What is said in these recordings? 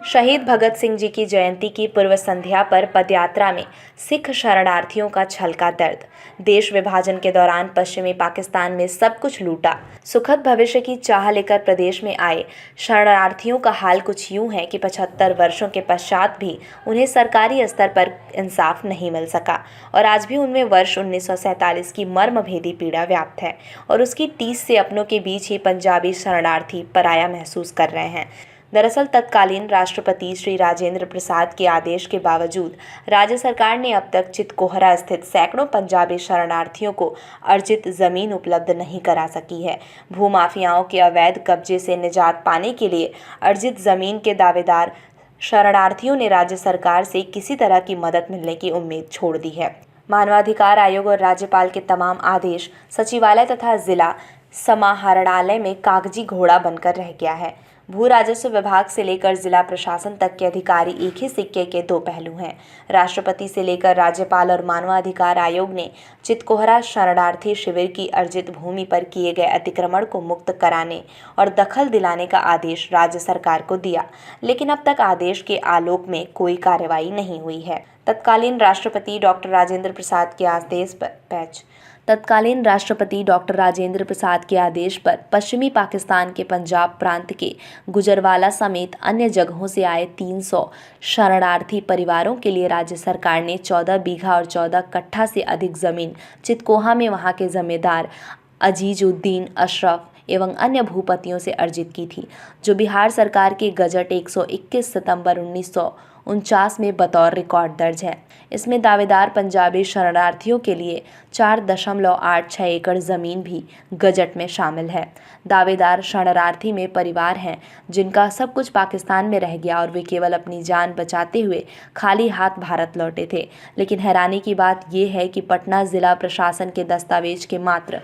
शहीद भगत सिंह जी की जयंती की पूर्व संध्या पर पदयात्रा में सिख शरणार्थियों का छलका दर्द। देश विभाजन के दौरान पश्चिमी पाकिस्तान में सब कुछ लूटा। सुखद भविष्य की चाह लेकर प्रदेश में आए शरणार्थियों का हाल कुछ यूं है कि 75 वर्षों के पश्चात भी उन्हें सरकारी स्तर पर इंसाफ नहीं मिल सका और आज भी उनमें वर्ष 1947 की मर्मभेदी पीड़ा व्याप्त है और उसकी टीस से अपनों के बीच ही पंजाबी शरणार्थी पराया महसूस कर रहे हैं। दरअसल तत्कालीन राष्ट्रपति श्री राजेंद्र प्रसाद के आदेश के बावजूद राज्य सरकार ने अब तक चितकोहरा स्थित सैकड़ों पंजाबी शरणार्थियों को अर्जित जमीन उपलब्ध नहीं करा सकी है। भूमाफियाओं के अवैध कब्जे से निजात पाने के लिए अर्जित जमीन के दावेदार शरणार्थियों ने राज्य सरकार से किसी तरह की मदद मिलने की उम्मीद छोड़ दी है। मानवाधिकार आयोग और राज्यपाल के तमाम आदेश सचिवालय तथा जिला समाहरणालय में कागजी घोड़ा बनकर रह गया है। भू राजस्व विभाग से लेकर जिला प्रशासन तक के अधिकारी एक ही सिक्के के दो पहलू हैं। राष्ट्रपति से लेकर राज्यपाल और मानवाधिकार आयोग ने चितकोहरा शरणार्थी शिविर की अर्जित भूमि पर किए गए अतिक्रमण को मुक्त कराने और दखल दिलाने का आदेश राज्य सरकार को दिया, लेकिन अब तक आदेश के आलोक में कोई कार्रवाई नहीं हुई है। तत्कालीन राष्ट्रपति डॉक्टर राजेंद्र प्रसाद के आदेश पर पश्चिमी पाकिस्तान के पंजाब प्रांत के गुजरवाला समेत अन्य जगहों से आए 300 शरणार्थी परिवारों के लिए राज्य सरकार ने 14 बीघा और 14 कट्ठा से अधिक जमीन चितकोहा में वहां के जमींदार अजीजुद्दीन अशरफ एवं अन्य भूपतियों से अर्जित की थी, जो बिहार सरकार के गजट 121 सितंबर 1949 में बतौर रिकॉर्ड दर्ज है। इसमें दावेदार पंजाबी शरणार्थियों के लिए 4.86 एकड़ जमीन भी गजट में शामिल है। दावेदार शरणार्थी में परिवार हैं जिनका सब कुछ पाकिस्तान में रह गया और वे केवल अपनी जान बचाते हुए खाली हाथ भारत लौटे थे। लेकिन हैरानी की बात यह है कि पटना जिला प्रशासन के दस्तावेज के मात्र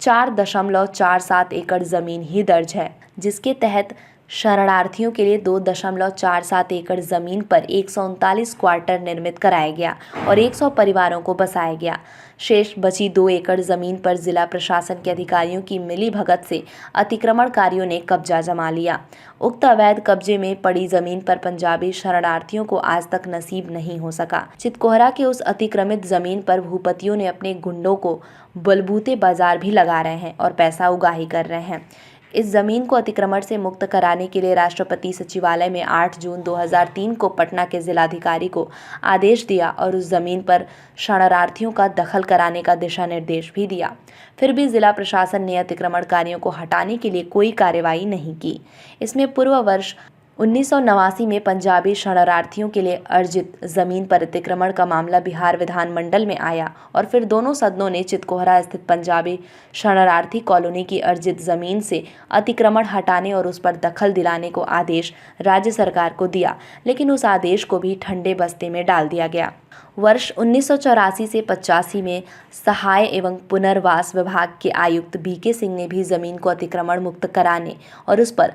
4.47 एकड़ जमीन ही दर्ज है, जिसके तहत शरणार्थियों के लिए 2.47 एकड़ जमीन पर 139 क्वार्टर निर्मित कराया गया और 100 परिवारों को बसाया गया। शेष बची 2 एकड़ जमीन पर जिला प्रशासन के अधिकारियों की मिलीभगत से अतिक्रमणकारियों ने कब्जा जमा लिया। उक्त अवैध कब्जे में पड़ी जमीन पर पंजाबी शरणार्थियों को आज तक नसीब नहीं हो सका। चितकोहरा के उस अतिक्रमित जमीन पर भूपतियों ने अपने गुंडों को बलबूते बाजार भी लगा रहे हैं और पैसा उगाही कर रहे हैं। इस जमीन को अतिक्रमण से मुक्त कराने के लिए राष्ट्रपति सचिवालय में 8 जून 2003 को पटना के जिलाधिकारी को आदेश दिया और उस जमीन पर शरणार्थियों का दखल कराने का दिशा निर्देश भी दिया। फिर भी जिला प्रशासन ने अतिक्रमणकारियों को हटाने के लिए कोई कार्रवाई नहीं की। इसमें पूर्व वर्ष 1989 में पंजाबी शरणार्थियों के लिए अर्जित जमीन पर अतिक्रमण का मामला बिहार विधानमंडल में आया और फिर दोनों सदनों ने चितकोहरा स्थित पंजाबी शरणार्थी कॉलोनी की अर्जित जमीन से अतिक्रमण हटाने और उस पर दखल दिलाने को आदेश राज्य सरकार को दिया, लेकिन उस आदेश को भी ठंडे बस्ते में डाल दिया गया। वर्ष 1984 से 85 में सहाय एवं पुनर्वास विभाग के आयुक्त बीके सिंह ने भी जमीन को अतिक्रमण मुक्त कराने और उस पर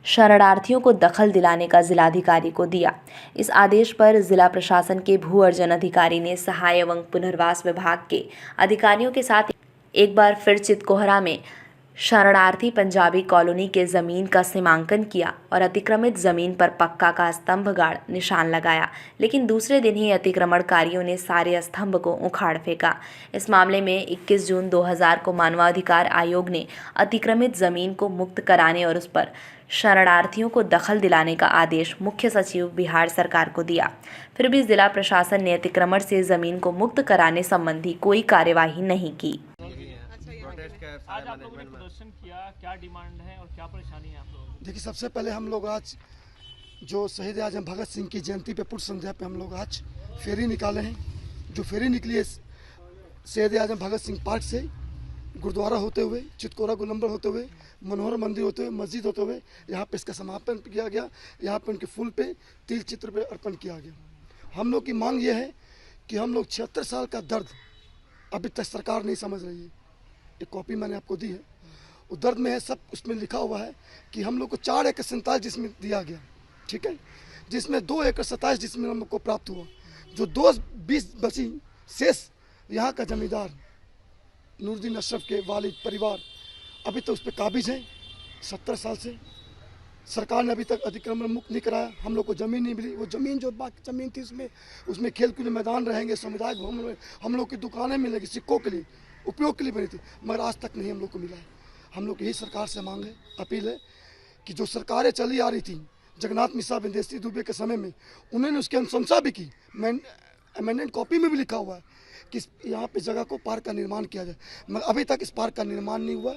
शरणार्थियों को दखल दिलाने का जिलाधिकारी को दिया। इस आदेश पर जिला प्रशासन के भू अर्जन अधिकारी ने सहाय एवं पुनर्वास विभाग के अधिकारियों के साथ एक बार फिर चितकोहरा में शरणार्थी पंजाबी कॉलोनी के ज़मीन का सीमांकन किया और अतिक्रमित ज़मीन पर पक्का का स्तंभ गाड़ निशान लगाया, लेकिन दूसरे दिन ही अतिक्रमणकारियों ने सारे स्तंभ को उखाड़ फेंका। इस मामले में 21 जून 2000 को मानवाधिकार आयोग ने अतिक्रमित ज़मीन को मुक्त कराने और उस पर शरणार्थियों को दखल दिलाने का आदेश मुख्य सचिव बिहार सरकार को दिया। फिर भी जिला प्रशासन ने अतिक्रमण से ज़मीन को मुक्त कराने संबंधी कोई कार्यवाही नहीं की। आज आप लोगों ने प्रदर्शन किया, क्या डिमांड है और क्या परेशानी है आप लोगों को? देखिए, सबसे पहले हम लोग आज जो शहीद आजम भगत सिंह की जयंती पे पूर्व संध्या पे हम लोग आज फेरी निकाले हैं। जो फेरी निकली है शहीद आजम भगत सिंह पार्क से गुरुद्वारा होते हुए, चितकोहरा गोलंबर होते हुए, मनोहर मंदिर होते हुए, मस्जिद होते हुए यहाँ पे इसका समापन किया गया। यहाँ पे उनके फूल पे तिल चित्र पे अर्पण किया गया। हम लोग की मांग ये है कि हम लोग 76 साल का दर्द अभी तक सरकार नहीं समझ रही है। एक कॉपी मैंने आपको दी है, वो दर्द में है, सब उसमें लिखा हुआ है कि हम लोग को 4 एकड़ 47 जिसमें दिया गया, ठीक है, जिसमें 2 एकड़ 27 जिसमें हम लोग को प्राप्त हुआ। जो 2-20 बची शेष यहाँ का जमींदार नूरुद्दीन अशरफ के वालिद परिवार अभी तो उस पर काबिज हैं 70 साल से। सरकार ने अभी तक अतिक्रमण मुक्त नहीं कराया, हम लोग को ज़मीन नहीं मिली। वो ज़मीन जो बाकी ज़मीन थी उसमें खेल कूद मैदान रहेंगे, सामुदायिक भवन में हम लोग की दुकानें मिलेगी, सिक्कों के लिए उपयोग के लिए बनी थी, मगर आज तक नहीं हम लोग को मिला है। हम लोग यही सरकार से मांग है, अपील है कि जो सरकारें चली आ रही थी जगन्नाथ मिश्रा विदेशी दुबे के समय में, उन्होंने उसकी अनुशंसा भी की, अमेंडेंट कॉपी में भी लिखा हुआ है कि यहाँ पे जगह को पार्क का निर्माण किया जाए, मगर अभी तक इस पार्क का निर्माण नहीं हुआ।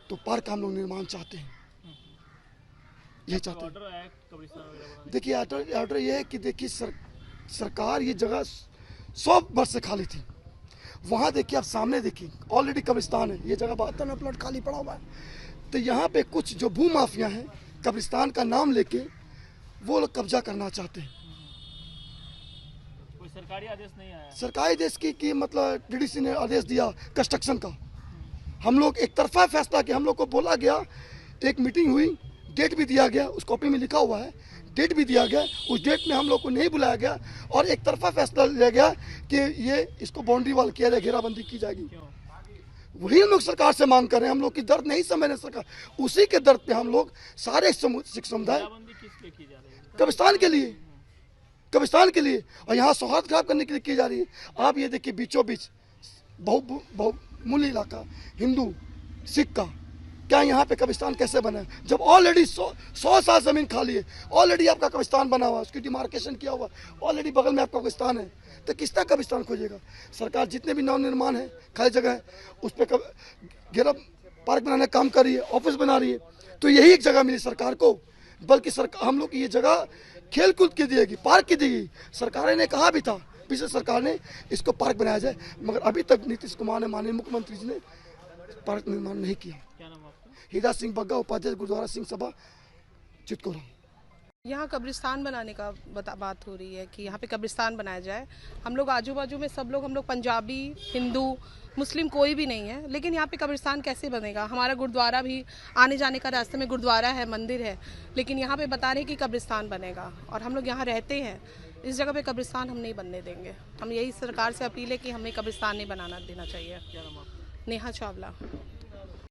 तो पार्क का हम लोग निर्माण चाहते हैं, यही चाहते हैं। ऑर्डर है कब्रिस्तान वगैरह बनाने देखिए ऑर्डर ये है कि देखिए सरकार ये जगह 100 वर्ष से खाली थी। वहाँ देखिए आप सामने देखिए ऑलरेडी कब्रिस्तान है, ये जगह 72 में प्लॉट खाली पड़ा हुआ है। तो यहाँ पे कुछ जो भू माफिया हैं कब्रिस्तान का नाम लेके वो लोग कब्जा करना चाहते हैं। कोई सरकारी आदेश नहीं आया? सरकारी देश की मतलब डीडीसी ने आदेश दिया कंस्ट्रक्शन का, हम लोग एक तरफा फैसला किया। हम लोग को बोला गया, एक मीटिंग हुई, डेट भी दिया गया, उस कॉपी में लिखा हुआ है, डेट भी दिया गया, उस डेट में हम लोग को नहीं बुलाया गया और एक तरफा फैसला लिया गया कि ये इसको बाउंड्री वॉल किया जाए, घेराबंदी की जाएगी। वही हम लोग सरकार से मांग कर रहे हैं। हम लोग की दर्द नहीं समझ रहे सरकार, उसी के दर्द पे हम लोग सारे सिख समुदाय घेराबंदी किस लिए की जा रही है? कब्रिस्तान के लिए, कब्रिस्तान के लिए, और यहाँ सौहार्द खराब करने के लिए की जा रही है। आप ये देखिए बीचों बीच बहुमूल्य इलाका हिंदू सिख का, क्या यहाँ पे कब्रिस्तान कैसे बना है? जब ऑलरेडी 100 साल जमीन खाली है, ऑलरेडी आपका कब्रिस्तान बना हुआ, उसकी डिमार्केशन किया हुआ, ऑलरेडी बगल में आपका कब्रिस्तान है, तो किस तरह कब्रिस्तान खोजेगा? सरकार जितने भी नव निर्माण है, खाली जगह है, उस पर घेरा पार्क बनाने का काम कर रही है, ऑफिस बना रही है। तो यही एक जगह मिली सरकार को, बल्कि सरकार हम लोग की ये जगह खेल कूद की देगी, पार्क की देगी। सरकार ने कहा भी था पिछले सरकार ने इसको पार्क बनाया जाए, मगर अभी तक नीतीश कुमार ने, माननीय मुख्यमंत्री जी ने पार्क निर्माण नहीं किया। क्या नाम आपका? हीरा सिंह बग्गा, उपाध्यक्ष गुरुद्वारा सिंह सभा चितकोरा। यहाँ कब्रिस्तान बनाने का बात हो रही है कि यहाँ पे कब्रिस्तान बनाया जाए। हम लोग आजू बाजू में सब लोग, हम लोग पंजाबी, हिंदू, मुस्लिम कोई भी नहीं है, लेकिन यहाँ पे कब्रिस्तान कैसे बनेगा? हमारा गुरुद्वारा भी, आने जाने का रास्ते में गुरुद्वारा है, मंदिर है, लेकिन यहाँ पे बता रहे कि कब्रिस्तान बनेगा और हम लोग यहाँ रहते हैं। इस जगह पे कब्रिस्तान हम नहीं बनने देंगे। हम यही सरकार से अपील है कि हमें कब्रिस्तान नहीं बनाना देना चाहिए। क्या नाम आपका? नेहा चावला।